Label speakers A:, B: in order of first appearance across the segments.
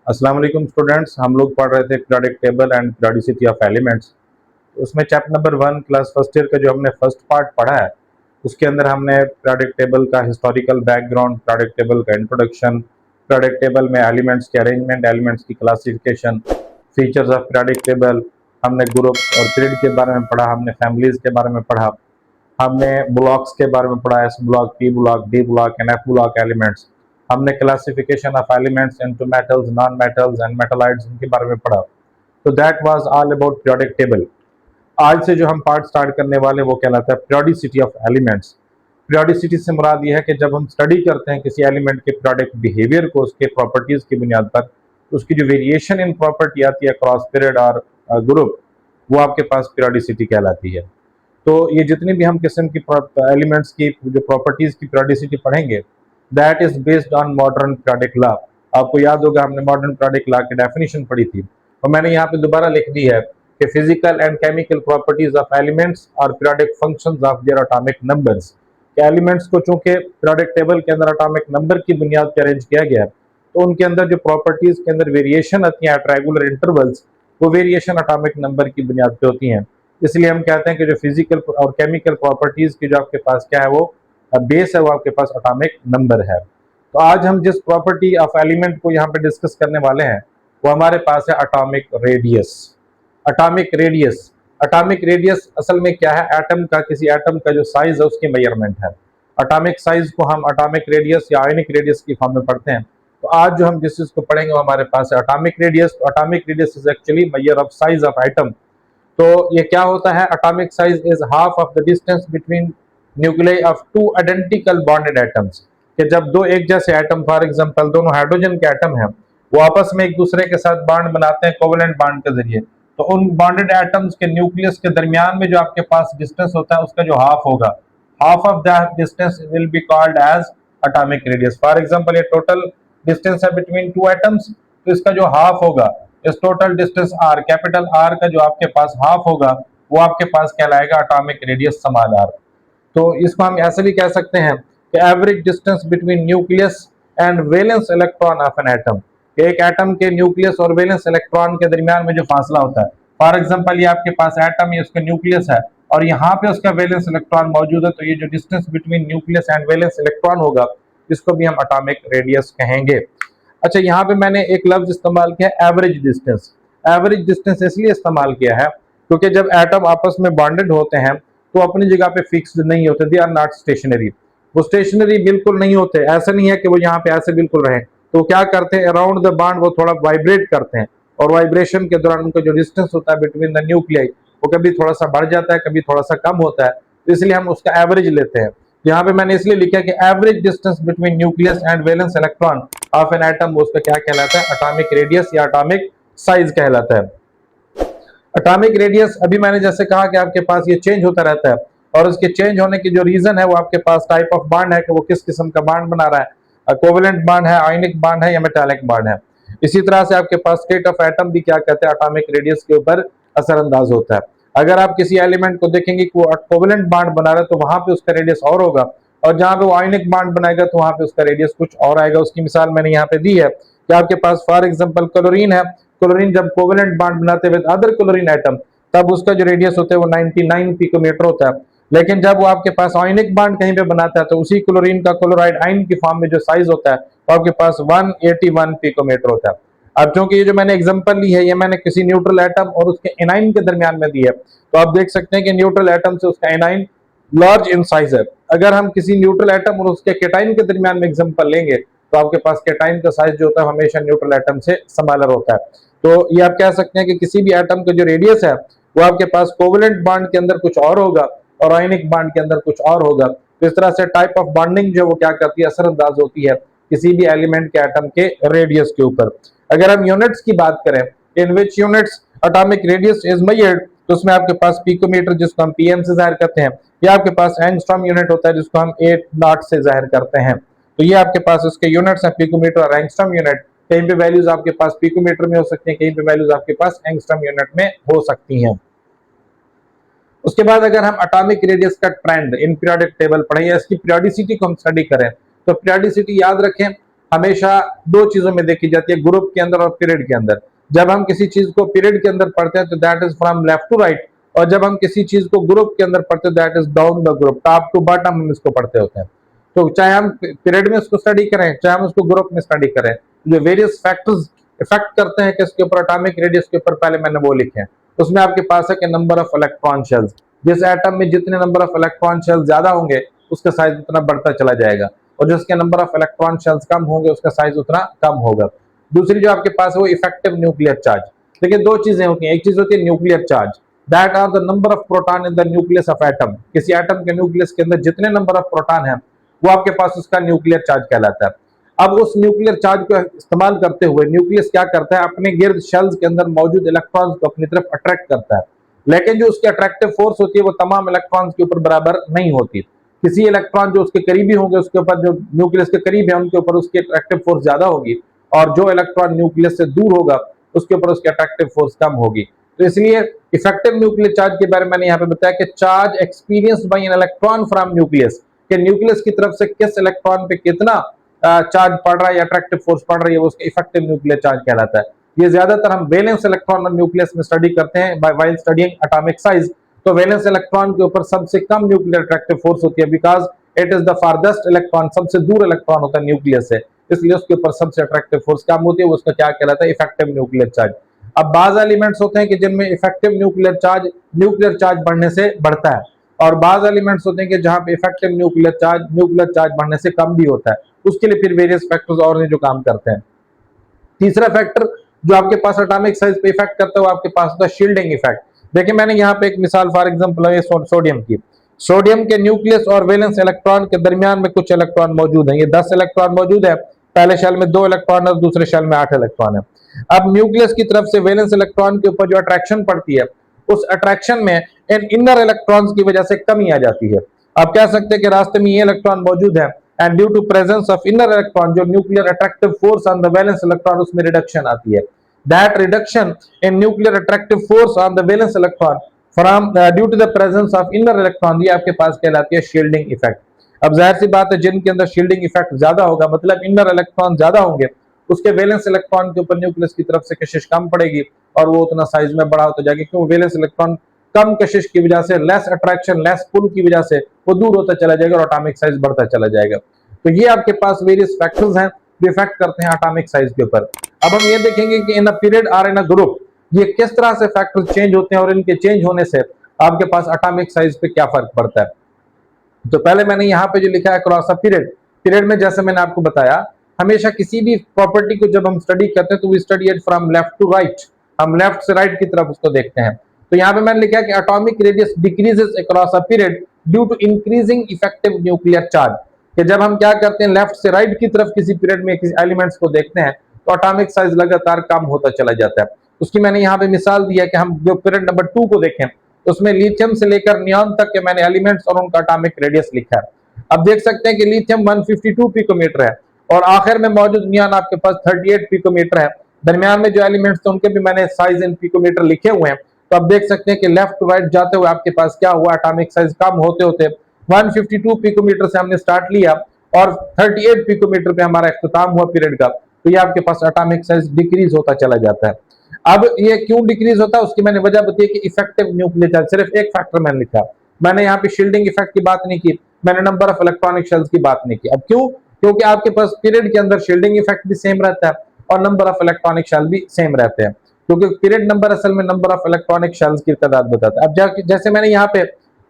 A: अस्सलाम वालेकुम स्टूडेंट्स, हम लोग पढ़ रहे थे periodic table and periodicity of elements. उसमें chapter number 1 class first year का जो हमने फर्स्ट पार्ट पढ़ा है, उसके अंदर हमने पीरियोडिक टेबल का हिस्टोरिकल बैकग्राउंड, पीरियोडिक टेबल का इंट्रोडक्शन, पीरियोडिक टेबल में एलिमेंट्स के अरेंजमेंट, एलिमेंट्स की classification, features of periodic table, हमने ग्रुप्स और पीरियड के बारे में पढ़ा, हमने फैमिलीज के बारे में पढ़ा, हमने ब्लॉक्स के बारे में पढ़ा, S block, P block, D block and F block elements. हमने classification of elements into metals, non metals and metalloids इनके बारे में पढ़ा। तो that was all about periodic table. आज से जो हम पार्ट स्टार्ट करने वाले वो कहलाता है पीरियोडिसिटी ऑफ एलिमेंट्स। पीरियोडिसिटी से मुराद ये है कि जब हम स्टडी करते हैं किसी एलिमेंट के पीरियोडिक बिहेवियर को उसके प्रॉपर्टीज की बुनियाद पर, उसकी जो वेरिएशन इन प्रॉपर्टी आती है क्रॉस पीरियड और ग्रुप, वो आपके पास पीरियोडिसिटी कहलाती है। तो ये जितनी भी हम किस्म की एलिमेंट्स की जो प्रॉपर्टीज की पीरियोडिसिटी पढ़ेंगे, that is based on modern periodic law. आपको याद होगा हमने मॉडर्न पीरियोडिक लॉ की डेफिनेशन पढ़ी थी, और मैंने यहाँ पे दोबारा लिख दी है कि physical and chemical properties of elements और periodic functions of their atomic numbers. Elements को चूंकि पीरियोडिक टेबल के अंदर एटॉमिक नंबर की बुनियाद पर अरेंज किया गया है, तो उनके अंदर जो प्रॉपर्टीज के अंदर वेरिएशन आती है एट रेगुलर इंटरवल्स, वो वेरिएशन एटॉमिक नंबर की बुनियाद पे होती हैं। इसलिए हम कहते हैं कि जो फिजिकल और केमिकल प्रॉपर्टीज की जो आपके पास क्या है, वो बेस है, वो आपके पास एटॉमिक नंबर है। तो आज हम जिस प्रॉपर्टी ऑफ एलिमेंट को यहाँ पे डिस्कस करने वाले हैं, वो हमारे पास है atomic radius. Atomic radius, atomic radius असल में क्या है? एटम का, किसी एटम का जो साइज है उसकी मेजरमेंट है। एटॉमिक साइज को हम एटॉमिक रेडियस या आयनिक रेडियस की फॉर्म में पढ़ते हैं। तो आज जो हम जिस चीज को पढ़ेंगे वो हमारे पास है एटॉमिक रेडियस। तो atomic radius is actually measure of size of atom. तो ये क्या होता है? Atomic size is half of the distance between nuclei of two identical bonded atoms. कि जब दो एक जैसे एटम, फॉर एग्जांपल दोनों हाइड्रोजन के एटम हैं, वो आपस में एक दूसरे के साथ बॉन्ड बनाते हैं कोवेलेंट बॉन्ड के जरिए, तो उन बॉन्डेड एटम्स के न्यूक्लियस के दरमियान में जो आपके पास डिस्टेंस होता है, उसका जो हाफ होगा, half of that distance will be called as atomic radius. For example ये टोटल डिस्टेंस है बिटवीन टू एटम्स, तो इसका जो हाफ होगा, इस total distance R, capital R का जो आपके पास हाफ होगा, वो आपके पास कहलाएगा एटॉमिक रेडियस स्मॉल आर। तो इसको हम ऐसे भी कह सकते हैं कि average distance between nucleus and valence electron of an atom. एक एटम के न्यूक्लियस और वैलेंस इलेक्ट्रॉन के दरमियान में जो फासला होता है, फॉर एग्जांपल ये आपके पास एटम, ये उसका न्यूक्लियस है और यहाँ पे उसका वैलेंस इलेक्ट्रॉन मौजूद है, तो ये जो distance between nucleus and valence electron होगा, इसको भी हम एटॉमिक रेडियस कहेंगे। अच्छा, यहाँ पे मैंने एक लफ्ज इस्तेमाल किया है एवरेज डिस्टेंस। एवरेज डिस्टेंस इसलिए इस्तेमाल किया है क्योंकि जब एटम आपस में बॉन्डेड होते हैं तो अपनी जगह पे फिक्स्ड नहीं होते, दे आर नॉट स्टेशनरी। वो स्टेशनरी बिल्कुल नहीं होते, ऐसा नहीं है कि वो यहाँ पे ऐसे बिल्कुल रहे। तो क्या करते हैं, अराउंड द बॉन्ड वो थोड़ा वाइब्रेट करते हैं, और वाइब्रेशन के दौरान उनका जो डिस्टेंस होता है बिटवीन द न्यूक्लियाई, वो कभी थोड़ा सा बढ़ जाता है, कभी थोड़ा सा कम होता है। तो इसलिए हम उसका एवरेज लेते हैं। यहाँ पे मैंने इसलिए लिखा कि average distance between nucleus and valence electron of an atom, उसका क्या कहलाता है? एटॉमिक रेडियस या एटॉमिक साइज कहलाता है। एटॉमिक रेडियस, अभी मैंने जैसे कहा कि आपके पास ये चेंज होता रहता है, और उसके चेंज होने की जो रीजन है वो आपके पास टाइप ऑफ बॉन्ड है कि वो किस किस्म का बॉन्ड बना रहा है, कोवेलेंट बॉन्ड है, आयनिक बॉन्ड है या मेटालिक बॉन्ड है। इसी तरह से आपके पास स्टेट ऑफ एटम भी क्या कहते हैं, एटॉमिक रेडियस के ऊपर असरअंदाज होता है। अगर आप किसी एलिमेंट को देखेंगे कि वो कोवेलेंट बॉन्ड बना रहा है, तो वहां पे उसका रेडियस और होगा, और जहां पे वो आयनिक बॉन्ड बनाएगा तो वहां पे उसका रेडियस कुछ और आएगा। उसकी मिसाल मैंने यहाँ पे दी है कि आपके पास फॉर एग्जांपल क्लोरीन है। क्लोरीन जब कोवेलेंट बॉन्ड बनाते हुए अदर क्लोरीन एटम, तब उसका जो रेडियस होता है वो 99 पिकोमीटर होता है। लेकिन जब वो आपके पास आयनिक बॉन्ड कहीं पे बनाता है, तो उसी क्लोरीन का क्लोराइड आयन की फॉर्म में जो साइज होता है, वो आपके पास 181 पिकोमीटर होता है। अब क्योंकि ये जो मैंने एग्जांपल ली है, ये मैंने किसी न्यूट्रल एटम और उसके एनाइन के दरमियान में दी है, तो आप देख सकते हैं कि न्यूट्रल एटम से उसका एनाइन लार्ज इन साइज है। अगर हम किसी न्यूट्रल एटम और उसके केटाइन के दरमियान में एग्जांपल लेंगे, तो आपके पास केटाइन का साइज जो होता है हमेशा न्यूट्रल एटम से स्मॉलर होता है। तो ये आप कह सकते हैं कि किसी भी एटम का जो रेडियस है वो आपके पास कोवेलेंट बॉन्ड के अंदर कुछ और होगा और आयनिक बॉन्ड के अंदर कुछ और होगा। तो इस तरह से टाइप ऑफ बॉन्डिंग जो वो क्या करती है, असरअंदाज होती है किसी भी एलिमेंट के एटम के रेडियस के ऊपर। अगर हम यूनिट्स की बात करें, in which units atomic radius is measured, तो उसमें आपके पास पिकोमीटर जिसको हम पीएम से जाहिर करते हैं, या आपके पास एंगस्ट्रॉम यूनिट होता है जिसको हम 8 नॉट से जाहिर करते हैं। तो ये आपके पास उसके यूनिट्स हैं, पिकोमीटर और एंगस्ट्रॉम यूनिट। कहीं पे वैल्यूज आपके पास पिकोमीटर में हो सकती हैं, कहीं पे वैल्यूज आपके पास एंगस्ट्रॉम यूनिट में हो सकती हैं। उसके बाद अगर हम एटॉमिक रेडियस का ट्रेंड इन पीरियोडिक टेबल पढ़ें या इसकी पीरियोडिसिटी को हम स्टडी करें, तो पीरियोडिसिटी याद रखें हमेशा दो चीजों में देखी जाती है, ग्रुप के अंदर और पीरियड के अंदर। जब हम किसी चीज को पीरियड के अंदर पढ़ते हैं तो that is from left to right, और जब हम किसी चीज को ग्रुप के अंदर पढ़ते हैं that is down the group, top to bottom हम इसको पढ़ते होते हैं। तो चाहे हम पीरियड में उसको स्टडी करें, चाहे हम उसको ग्रुप में स्टडी करें, जो वेरियस फैक्टर्स इफेक्ट करते हैं किसके ऊपर, एटॉमिक रेडियस के ऊपर, पहले मैंने वो लिखे हैं। उसमें आपके पास है कि नंबर ऑफ इलेक्ट्रॉन शेल्स, जिस एटम में जितने नंबर ऑफ इलेक्ट्रॉन शेल्स ज्यादा होंगे उसका साइज उतना बढ़ता चला जाएगा, और जिसके नंबर ऑफ इलेक्ट्रॉन शेल्स कम होंगे उसका साइज उतना कम होगा। दूसरी जो आपके पास है वो इफेक्टिव न्यूक्लियर चार्ज। देखिए दो चीजें होती हैं, एक चीज होती है nuclear charge, that are the number of proton in the nucleus of atom. किसी एटम के न्यूक्लियस के अंदर जितने नंबर ऑफ प्रोटॉन है वो आपके पास उसका न्यूक्लियर चार्ज कहलाता है। अब उस न्यूक्लियर चार्ज को इस्तेमाल करते हुए न्यूक्लियस क्या करता है, अपने गिर्द शेल्स के अंदर मौजूद इलेक्ट्रॉन्स को अपनी तरफ अट्रैक्ट करता है, लेकिन जो उसकी अट्रैक्टिव फोर्स होती है वो तमाम इलेक्ट्रॉन्स के ऊपर बराबर नहीं होती। किसी इलेक्ट्रॉन जो उसके करीबी होंगे उसके ऊपर, जो न्यूक्लियस के करीब है उनके ऊपर उसकी अट्रैक्टिव फोर्स ज्यादा होगी, और जो इलेक्ट्रॉन न्यूक्लियस से दूर होगा उसके ऊपर उसकी अट्रैक्टिव फोर्स कम होगी। तो इसलिए इफेक्टिव न्यूक्लियर चार्ज के बारे में मैंने यहाँ पे बताया कि charge experienced bye an electron from nucleus, कि न्यूक्लियस की तरफ से किस इलेक्ट्रॉन पे कितना चार्ज पड़ रहा है या अट्रैक्टिव फोर्स पड़ रही है, वो उसका इफेक्टिव न्यूक्लियर चार्ज कहलाता है। ये ज्यादातर हम वैलेंस इलेक्ट्रॉन और न्यूक्लियस में स्टडी करते हैं व्हाइल स्टडीइंग एटॉमिक साइज। तो वैलेंस इलेक्ट्रॉन के ऊपर सबसे कम न्यूक्लियर अट्रैक्टिव फोर्स होती है, because it is the farthest electron, सबसे दूर इलेक्ट्रॉन होता है न्यूक्लियस से, इसलिए उसके ऊपर सबसे अट्रैक्टिव फोर्स कम होती है, वो उसका क्या कहलाता है, इफेक्टिव न्यूक्लियर चार्ज। अब बाज एलिमेंट्स होते हैं कि जिनमें इफेक्टिव न्यूक्लियर चार्ज बढ़ने से बढ़ता है, और बाज एलिमेंट्स होते हैं कि जहां पे इफेक्टिव न्यूक्लियर चार्ज बढ़ने से कम भी होता है। उसके लिए फिर वेरियस फैक्टर्स और हैं जो काम करते हैं। तीसरा फैक्टर जो आपके पास एटॉमिक साइज पे इफेक्ट करता है वो आपके पास होता है शील्डिंग इफेक्ट। देखिए मैंने यहाँ पे एक मिसाल फॉर एग्जांपल है सोडियम की। सोडियम के न्यूक्लियस और वैलेंस इलेक्ट्रॉन के दरमियान में कुछ इलेक्ट्रॉन मौजूद हैं, ये 10 इलेक्ट्रॉन मौजूद है, पहले शेल में 2 इलेक्ट्रॉन है, दूसरे शेल में 8 इलेक्ट्रॉन है। अब न्यूक्लियस की तरफ से वैलेंस इलेक्ट्रॉन के ऊपर जो अट्रैक्शन पड़ती है उस अट्रैक्शन में इन इनर इलेक्ट्रॉन्स की वजह से कमी आ जाती है। आप कह सकते हैं कि रास्ते में ये इलेक्ट्रॉन मौजूद है, and due to presence of inner electron, जो nuclear attractive force on the valence electron, उसमें रिडक्शन आती है। That reduction in nuclear attractive force on the valence electron from due to the presence of inner electron, ये आपके पास कहलाती है shielding effect. अब जाहिर सी बात है जिनके अंदर शील्डिंग इफेक्ट ज्यादा होगा, मतलब इनर इलेक्ट्रॉन ज्यादा होंगे, उसके वैलेंस इलेक्ट्रॉन के ऊपर न्यूक्लियस की तरफ से कशिश कम पड़ेगी और वो उतना साइज में बड़ा होता जाएगा, क्यों, वैलेंस इलेक्ट्रॉन कम कशिश की वजह से, लेस अट्रैक्शन, लेस पुल की वजह से वो दूर होता चला जाएगा और एटॉमिक साइज बढ़ता चला जाएगा। तो ये आपके पास वेरियस फैक्टर्स हैं जो इफेक्ट करते हैं एटॉमिक साइज के ऊपर। अब हम ये देखेंगे कि इन अ पीरियड और इन अ ग्रुप ये किस तरह से फैक्टर चेंज होते हैं और इनके चेंज होने से आपके पास एटॉमिक साइज पे क्या फर्क पड़ता है। तो पहले मैंने यहाँ पे जो लिखा है क्रॉस अ पीरियड, पीरियड में जैसे मैंने आपको बताया हमेशा किसी भी प्रॉपर्टी को जब हम स्टडी करते हैं तो we study it from left to right, हम लेफ्ट से राइट की तरफ उसको देखते हैं। तो यहाँ पे मैंने लिखा है कि atomic radius decreases across a period due to increasing effective nuclear charge, कि जब हम क्या करते हैं लेफ्ट से राइट की तरफ किसी पीरियड में किसी एलिमेंट्स को देखते हैं तो एटॉमिक साइज लगातार कम होता चला जाता है। उसकी मैंने यहाँ पे मिसाल दी है कि हम जो पीरियड नंबर 2 को देखें तो उसमें लिथियम से लेकर नियॉन तक के मैंने एलिमेंट्स और उनका एटॉमिक रेडियस लिखा है। अब देख सकते हैं कि लिथियम 152 पिकोमीटर है और आखिर में मौजूद नियॉन आपके पास 38 पिकोमीटर है। दरमियान में जो एलिमेंट्स थे उनके भी मैंने साइज इन पिकोमीटर लिखे हुए हैं। तो आप देख सकते हैं कि लेफ्ट टू राइट जाते हुए आपके पास क्या हुआ, एटॉमिक साइज कम होते होते 152 पिकोमीटर से हमने स्टार्ट लिया और 38 पिकोमीटर पे हमारा इख्तिताम हुआ पीरियड का, तो ये आपके पास एटॉमिक साइज डिक्रीज होता चला जाता है। अब ये क्यों डिक्रीज होता है उसकी मैंने वजह बताई कि इफेक्टिव न्यूक्लियर चार्ज, सिर्फ एक फैक्टर मैंने लिखा, मैंने यहाँ पे शील्डिंग इफेक्ट की बात नहीं की, मैंने नंबर ऑफ इलेक्ट्रॉनिक शेल्स की बात नहीं की। अब क्यों, क्योंकि आपके पास पीरियड के अंदर शील्डिंग इफेक्ट भी सेम रहता है और नंबर ऑफ इलेक्ट्रॉनिक शेल भी सेम रहते हैं, क्योंकि पीरियड नंबर असल में नंबर ऑफ इलेक्ट्रॉनिक शेल्स की तादाद बताता है। अब जैसे मैंने यहाँ पे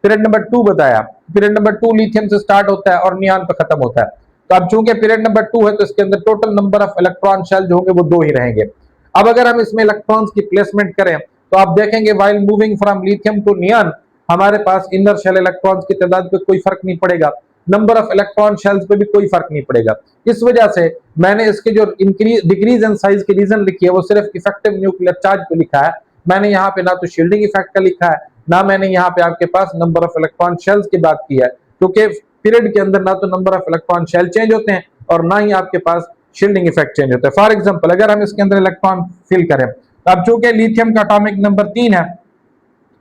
A: पीरियड नंबर 2 बताया, पीरियड नंबर 2 लिथियम से स्टार्ट होता है और नियॉन पे खत्म होता है। तो अब चूंकि पीरियड नंबर 2 है तो इसके अंदर total number of electron shell जो होंगे वो 2 ही रहेंगे। अब अगर हम इसमें इलेक्ट्रॉन्स की प्लेसमेंट करें तो आप देखेंगे while moving from lithium to neon हमारे पास इनर शेल इलेक्ट्रॉन्स की तादाद पे कोई फर्क नहीं पड़ेगा, नंबर ऑफ इलेक्ट्रॉन शेल्स पे भी कोई फर्क नहीं पड़ेगा। इस वजह से मैंने इसके जो डिक्रीज इन साइज की रीजन लिखी है वो सिर्फ इफेक्टिव न्यूक्लियर चार्ज पे लिखा है। मैंने यहाँ पे ना तो शील्डिंग इफेक्ट का लिखा है ना मैंने यहाँ पे आपके पास नंबर ऑफ इलेक्ट्रॉन शेल्स की बात की है, क्योंकि पीरियड के अंदर ना तो number of electron shall change होते हैं और ना ही आपके पास शील्डिंग इफेक्ट चेंज होता है। फॉर एग्जांपल अगर हम इसके अंदर इलेक्ट्रॉन फिल करें तो अब चूंकि लिथियम का एटॉमिक नंबर 3 है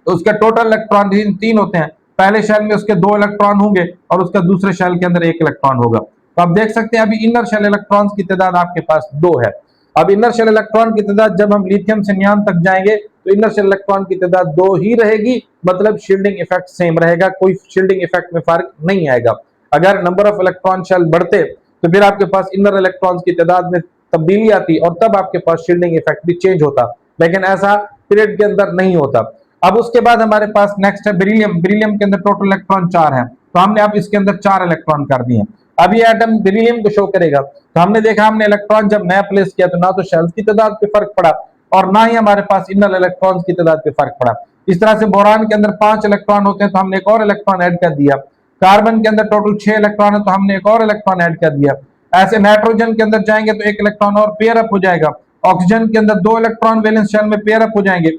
A: तो उसके टोटल इलेक्ट्रॉन 3 होते हैं, पहले शेल में उसके 2 इलेक्ट्रॉन होंगे और उसका दूसरे शेल के अंदर 1 इलेक्ट्रॉन होगा। तो आप देख सकते हैं अभी इनर शेल इलेक्ट्रॉन्स की तादाद आपके पास 2 है। अब इनर शेल इलेक्ट्रॉन की तादाद जब हम लिथियम से नियॉन तक जाएंगे तो इनर शेल इलेक्ट्रॉन की तादाद 2 ही रहेगी, मतलब शील्डिंग इफेक्ट सेम रहेगा, कोई शील्डिंग इफेक्ट में फर्क नहीं आएगा। अगर नंबर ऑफ इलेक्ट्रॉन शेल बढ़ते तो फिर आपके पास इनर इलेक्ट्रॉन्स की तादाद में तब्दीली आती और तब आपके पास शील्डिंग इफेक्ट भी चेंज होता, लेकिन ऐसा पीरियड के अंदर नहीं होता। अब उसके बाद हमारे पास नेक्स्ट है बेरिलियम। बेरिलियम के अंदर टोटल इलेक्ट्रॉन 4 है, तो हमने अब इसके अंदर 4 इलेक्ट्रॉन कर दिए। अब ये एटम बेरिलियम को शो करेगा, तो हमने देखा हमने इलेक्ट्रॉन जब नया प्लेस किया तो ना तो शेल्स की तादाद पे फर्क पड़ा और ना ही हमारे पास इनर इलेक्ट्रॉन्स की तादाद पे फर्क पड़ा। इस तरह से बोरान के अंदर 5 इलेक्ट्रॉन होते हैं तो हमने एक और इलेक्ट्रॉन ऐड कर दिया। कार्बन के अंदर टोटल 6 इलेक्ट्रॉन है तो हमने एक और इलेक्ट्रॉन ऐड कर दिया। ऐसे नाइट्रोजन के अंदर जाएंगे तो 1 इलेक्ट्रॉन और पेयर अप हो जाएगा। ऑक्सीजन के अंदर 2 इलेक्ट्रॉन वैलेंस शेल में पेयर अप हो जाएंगे।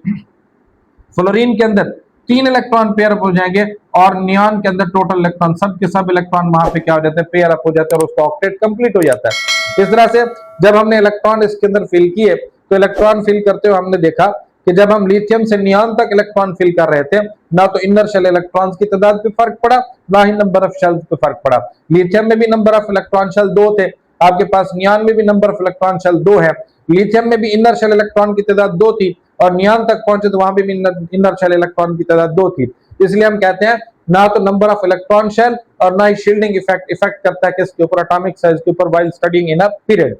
A: फ्लोरीन के अंदर 3 इलेक्ट्रॉन पेयर अप हो जाएंगे और नियॉन के अंदर टोटल इलेक्ट्रॉन सब के सब इलेक्ट्रॉन वहां पे क्या हो जाते हैं, पेयर अप हो जाते हैं और उसका ऑक्टेट कंप्लीट हो जाता है। इस तरह से जब हमने इलेक्ट्रॉन इसके अंदर फिल किए तो इलेक्ट्रॉन फिल करते हुए हमने देखा कि जब हम लिथियम से नियॉन तक इलेक्ट्रॉन फिल कर रहे थे ना तो इनर शेल इलेक्ट्रॉन्स की तादाद पे फर्क पड़ा ना ही नंबर ऑफ शेल्स पे फर्क पड़ा। लिथियम में भी नंबर ऑफ इलेक्ट्रॉन शेल 2 थे, आपके पास नियॉन में भी नंबर ऑफ इलेक्ट्रॉन शेल 2 है। लिथियम में भी इनर शेल इलेक्ट्रॉन की तादाद 2 थी और नियॉन तक पहुंचे तो वहां पे भी इनर शेल इलेक्ट्रॉन की तादाद 2 थी। इसलिए हम कहते हैं ना तो नंबर ऑफ इलेक्ट्रॉन शेल और ना ही शील्डिंग इफेक्ट करता है किसके ऊपर, एटॉमिक साइज के ऊपर while studying in a period.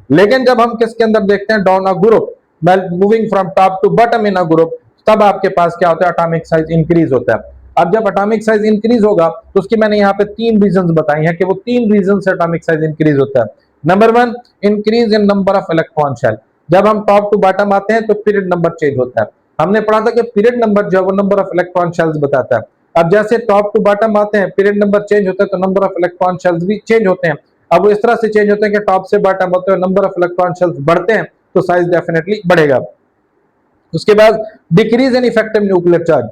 A: लेकिन जब हम किसके अंदर देखते हैं down a group, moving from top to bottom in a group, तब आपके पास क्या होता है, एटॉमिक साइज इंक्रीज होता है। अब जब एटॉमिक साइज इंक्रीज होगा तो उसकी मैंने यहाँ पे 3 रीजंस बताई हैं कि वो 3 रीजन से एटॉमिक साइज इंक्रीज होता है। Number 1, increase in number of electron shell. जब हम टॉप टू बॉटम आते हैं तो पीरियड नंबर चेंज होता है। हमने पढ़ा था कि पीरियड नंबर जो है वो नंबर ऑफ इलेक्ट्रॉन शेल्स बताता है। अब जैसे टॉप टू बॉटम आते हैं पीरियड नंबर चेंज होता है तो नंबर ऑफ इलेक्ट्रॉन शेल्स भी चेंज होते हैं। अब वो इस तरह से चेंज होते हैं कि टॉप से बॉटम होते हैं, नंबर ऑफ इलेक्ट्रॉन शेल्स बढ़ते हैं तो साइज डेफिनेटली बढ़ेगा। उसके बाद decrease in effective nuclear charge.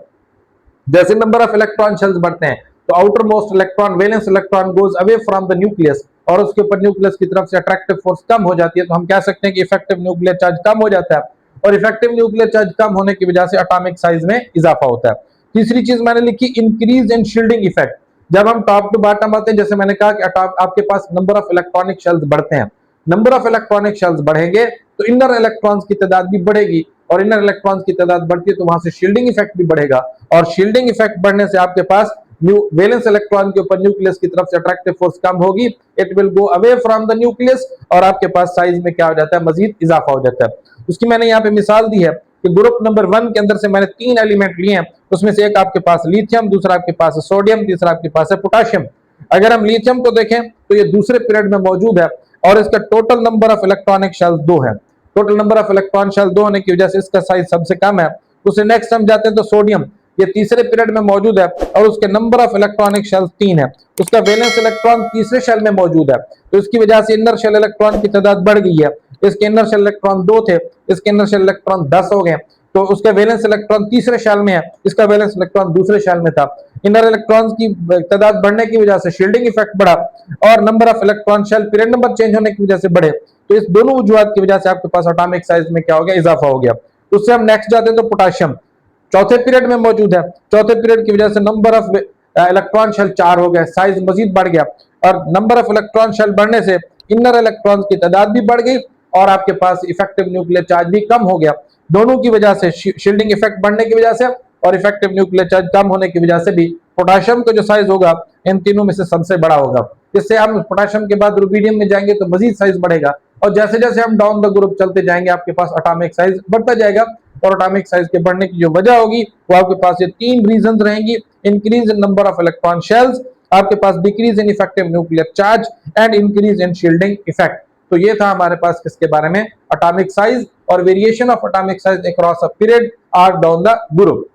A: जैसे नंबर ऑफ इलेक्ट्रॉन शेल्स बढ़ते हैं तो outer most electron valence electron goes away from the nucleus और उसके ऊपर न्यूक्लियस की तरफ से अट्रैक्टिव फोर्स कम हो जाती है, तो हम कह सकते हैं कि इफेक्टिव न्यूक्लियर चार्ज कम हो जाता है और इफेक्टिव न्यूक्लियर चार्ज कम होने की वजह से एटॉमिक साइज में इजाफा होता है। तीसरी चीज मैंने लिखी इंक्रीज इन शील्डिंग इफेक्ट। जब हम टॉप टू बॉटम आते हैं, जैसे मैंने कहा कि आपके पास नंबर ऑफ इलेक्ट्रॉनिक शेल्स बढ़ते हैं, नंबर ऑफ इलेक्ट्रॉनिक शेल्स बढ़ेंगे तो इनर इलेक्ट्रॉन्स की तादाद भी बढ़ेगी और इनर इलेक्ट्रॉन्स की तादाद बढ़ती है तो वहां से शील्डिंग इफेक्ट भी बढ़ेगा और शील्डिंग इफेक्ट बढ़ने से आपके पास वैलेंस इलेक्ट्रॉन के ऊपर न्यूक्लियस की तरफ से अट्रैक्टिव फोर्स कम होगी, it will go away from the nucleus और आपके पास साइज में क्या हो जाता है, मजीद इजाफा हो जाता है। उसकी मैंने यहाँ पे मिसाल दी है कि ग्रुप नंबर 1 के अंदर से मैंने 3 एलिमेंट लिए हैं, उसमें से एक आपके पास लिथियम, दूसरा आपके पास है सोडियम, तीसरा आपके पास है पोटेशियम। अगर हम लिथियम को देखें तो ये दूसरे पीरियड में मौजूद है और इसका total number of electronic shells 2 है। Total number of electron shell 2 होने की वजह से इसका साइज सबसे कम है। उससे नेक्स्ट हम जाते हैं तो सोडियम, ये तीसरे पीरियड में मौजूद है और उसके नंबर ऑफ इलेक्ट्रॉनिक शेल्स 3 है। उसका वैलेंस इलेक्ट्रॉन तीसरे शेल में मौजूद है तो इसकी वजह से इनर शेल इलेक्ट्रॉन की तादाद बढ़ गई है। इसके इनर शेल इलेक्ट्रॉन 2 थे, इसके इनर शेल इलेक्ट्रॉन 10 हो गए, तो उसका वैलेंस इलेक्ट्रॉन तीसरे शेल में है, इसका वैलेंस इलेक्ट्रॉन दूसरे शेल में था। इनर इलेक्ट्रॉन्स की तादाद बढ़ने की वजह से शील्डिंग इफेक्ट बढ़ा और number of electron shell period number change होने की वजह से बढ़े, तो इस दोनों वजूहात की वजह से आपके पास एटॉमिक साइज में क्या हो गया, इजाफा हो गया। उससे हम नेक्स्ट जाते हैं तो पोटेशियम चौथे पीरियड में मौजूद है। चौथे पीरियड की वजह से नंबर ऑफ इलेक्ट्रॉन शेल 4 हो गए, साइज मजीद बढ़ गया और नंबर ऑफ इलेक्ट्रॉन शेल बढ़ने से इनर इलेक्ट्रॉन्स की तादाद भी बढ़ गई और आपके पास इफेक्टिव न्यूक्लियर चार्ज भी कम हो गया। दोनों की वजह से, शील्डिंग इफेक्ट बढ़ने की वजह से और इफेक्टिव न्यूक्लियर चार्ज कम होने की वजह से भी पोटेशियम का जो साइज होगा इन तीनों में से सबसे बड़ा होगा। जिससे हम पोटेशियम के बाद रुबिडियम में जाएंगे तो मजीद साइज बढ़ेगा और जैसे जैसे हम डाउन द ग्रुप चलते जाएंगे आपके पास एटॉमिक साइज बढ़ता जाएगा और एटॉमिक साइज के बढ़ने की जो वजह होगी वो आपके पास ये 3 रीजंस रहेंगी। Increase in number of electron shells, आपके पास decrease in effective nuclear charge and increase in shielding effect. तो ये था हमारे पास किसके बारे में, एटॉमिक साइज और variation of atomic size across a period or down the group.